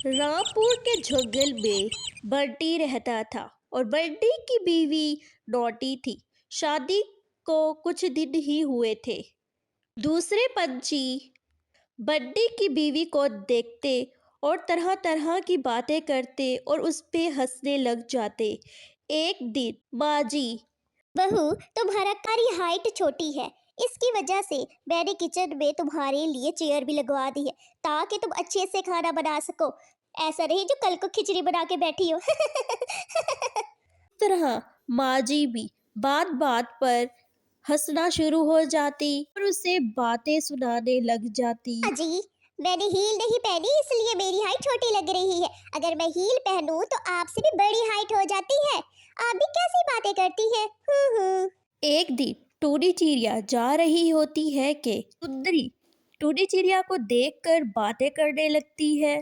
रामपुर के जंगल में बंटी रहता था और बंटी की बीवी नौटी थी। शादी को कुछ दिन ही हुए थे। दूसरे पंछी बंटी की बीवी को देखते और तरह तरह की बातें करते और उस पे हंसने लग जाते। एक दिन माँ जी, बहू, तुम्हारी हाइट छोटी है। इसकी वजह से मैंने किचन में तुम्हारे लिए चेयर भी लगवा दी है ताकि तुम अच्छे से खाना बना सको। ऐसा नहीं जो कल को खिचड़ी बना के बैठी हो। तरह माँ जी भी बात बात पर हंसना शुरू हो जाती और उसे बातें सुनाने लग जाती। जी, मैंने हील नहीं पहनी इसलिए मेरी हाइट छोटी लग रही है। अगर मैं हील पहनूं तो आपसे भी बड़ी हाइट हो जाती है। आप भी कैसी बातें करती हैं? एक दिन टूनी चिड़िया जा रही होती है कि सुंदरी टूनी चिड़िया को देखकर बातें करने लगती है।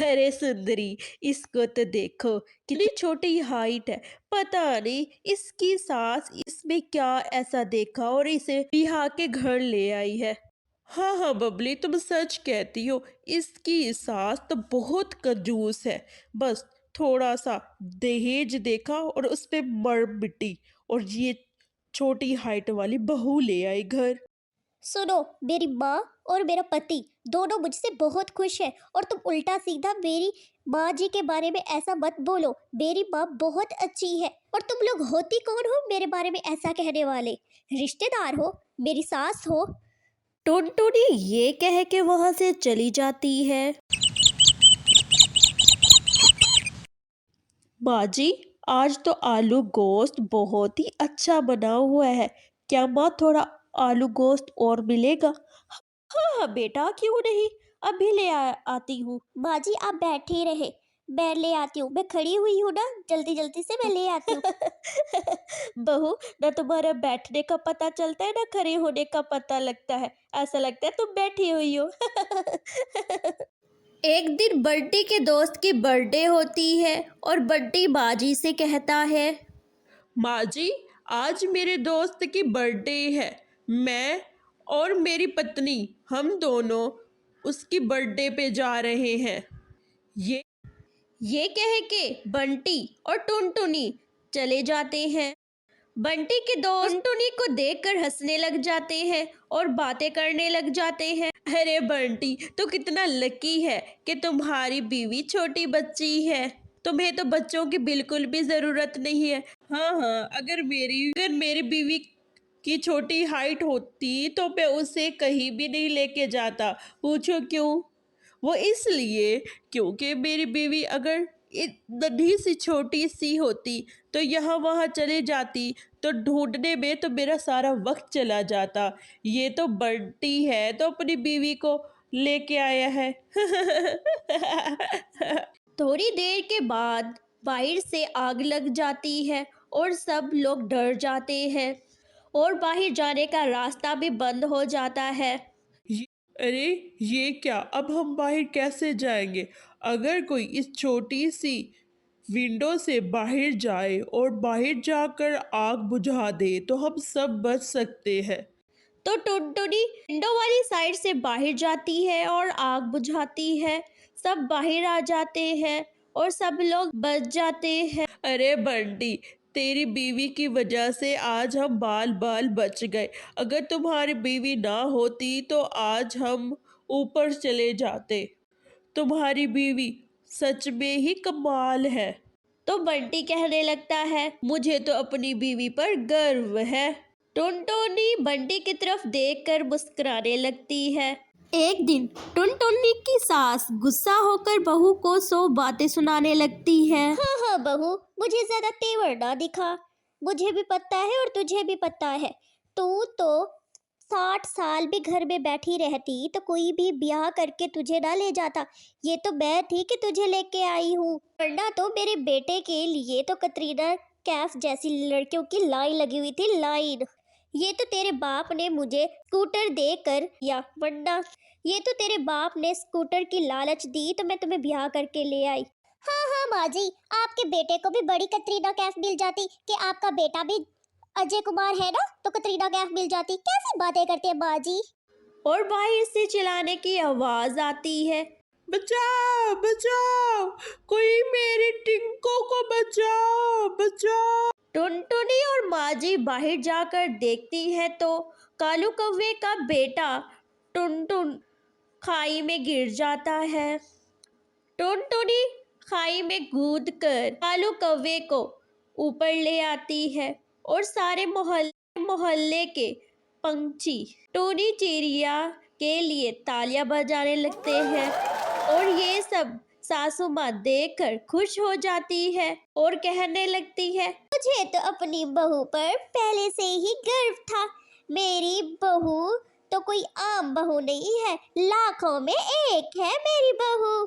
अरे सुंदरी, इसको तो देखो, कितनी छोटी हाइट है। पता नहीं इसकी सास इसमें क्या ऐसा देखा और इसे बिहा के घर ले आई है। हाँ हाँ बबली, तुम सच कहती हो। इसकी सास तो बहुत कंजूस है। बस थोड़ा सा दहेज देखा और उस पे मर मिट्टी, और ये छोटी हाइट वाली बहू ले आई घर। सुनो, मेरी माँ और मेरा पति दोनों मुझसे बहुत खुश है और तुम उल्टा सीधा मेरी माँ जी के बारे में ऐसा मत बोलो। मेरी माँ बहुत अच्छी है और तुम लोग होती कौन हो मेरे बारे में ऐसा कहने वाले? रिश्तेदार हो? मेरी सास हो? टुनटुनी ये कह के वहां से चली जाती है। माँ जी, आज तो आलू गोश्त बहुत ही अच्छा बना हुआ है। क्या माँ थोड़ा आलू गोश्त और मिलेगा? हाँ हाँ बेटा, क्यों नहीं, अभी आती हूँ। माँ जी, आप बैठे ही रहे, मैं ले आती हूँ। मैं खड़ी हुई हूँ ना, जल्दी जल्दी से मैं ले आती हूँ। बहू, ना तुम्हारा बैठने का पता चलता है ना खड़े होने का पता लगता है। ऐसा लगता है तुम बैठी हुई हो। एक दिन बंटी के दोस्त की बर्थडे होती है और बंटी बाजी से कहता है, माँ जी, आज मेरे दोस्त की बर्थडे है। मैं और मेरी पत्नी, हम दोनों उसकी बर्थडे पे जा रहे हैं। ये कह के बंटी और टुनटुनी चले जाते हैं। बंटी के दोस्त टुनटुनी को देखकर हंसने लग जाते हैं और बातें करने लग जाते हैं। अरे बंटी, तो कितना लकी है कि तुम्हारी बीवी छोटी बच्ची है। तुम्हें तो बच्चों की बिल्कुल भी जरूरत नहीं है। हाँ हाँ, अगर मेरी बीवी की छोटी हाइट होती तो मैं उसे कहीं भी नहीं लेके जाता। पूछो क्यों? वो इसलिए क्योंकि मेरी बीवी अगर नन्ही सी छोटी सी होती तो यहाँ वहाँ चले जाती, तो ढूंढने में तो मेरा सारा वक्त चला जाता। ये तो बंटी है तो अपनी बीवी को लेके आया है। थोड़ी देर के बाद बाहर से आग लग जाती है और सब लोग डर जाते हैं और बाहर जाने का रास्ता भी बंद हो जाता है। ये- अरे, ये क्या? अब हम बाहर कैसे जाएंगे? अगर कोई इस छोटी सी विंडो से बाहर जाए और बाहर जाकर आग बुझा दे तो हम सब बच सकते हैं। तो टुनटुनी विंडो वाली साइड से बाहर जाती है और आग बुझाती है। सब बाहर आ जाते हैं और सब लोग बच जाते हैं। अरे बंटी, तेरी बीवी की वजह से आज हम बाल बाल बच गए। अगर तुम्हारी बीवी ना होती तो आज हम ऊपर चले जाते। तुम्हारी बीवी सच में ही कमाल है। तो बंटी कहने लगता है, मुझे तो अपनी बीवी पर गर्व है। टुनटुनी बंटी की तरफ देखकर मुस्कुराने लगती है। एक दिन टुनटुनी की सास गुस्सा होकर बहू को 100 बातें सुनाने लगती है। हाँ हाँ बहू, मुझे ज्यादा तेवर ना दिखा। मुझे भी पता है और तुझे भी पता है। तू तो 60 साल भी घर में बैठी रहती तो कोई भी ब्याह करके तुझे ना ले जाता। ये तो मैं थी कि तुझे लेके आई हूँ, वरना तो मेरे बेटे के लिए तो कतरीना कैफ जैसी लड़कियों की लाइन लगी हुई थी, लाइन। ये तो तेरे बाप ने मुझे स्कूटर देकर, या वरना ये तो तेरे बाप ने स्कूटर की लालच दी तो मैं तुम्हें ब्याह करके ले आई। हाँ हाँ माँ जी, आपके बेटे को भी बड़ी कतरीना कैफ मिल जाती कि आपका बेटा भी अजय कुमार है ना, तो कतरीना कैफ मिल जाती। कैसी बातें करती है माँ जी? और बाहर से चिल्लाने की आवाज आती है। बचाओ बचाओ, कोई मेरी टिंको को बचाओ बचाओ। टुनटुनी और माजी बाहर जाकर देखती है तो कालू कौवे का बेटा टुनटुन खाई में गिर जाता है। टुनटुनी खाई में कूदकर कालू कौवे को ऊपर ले आती है और सारे मोहल्ले के पंछी टूनी चिड़िया के लिए तालियां बजाने लगते हैं और ये सब सासू माँ देखकर खुश हो जाती है और कहने लगती है, मुझे तो अपनी बहू पर पहले से ही गर्व था। मेरी बहू तो कोई आम बहू नहीं है, लाखों में एक है मेरी बहू।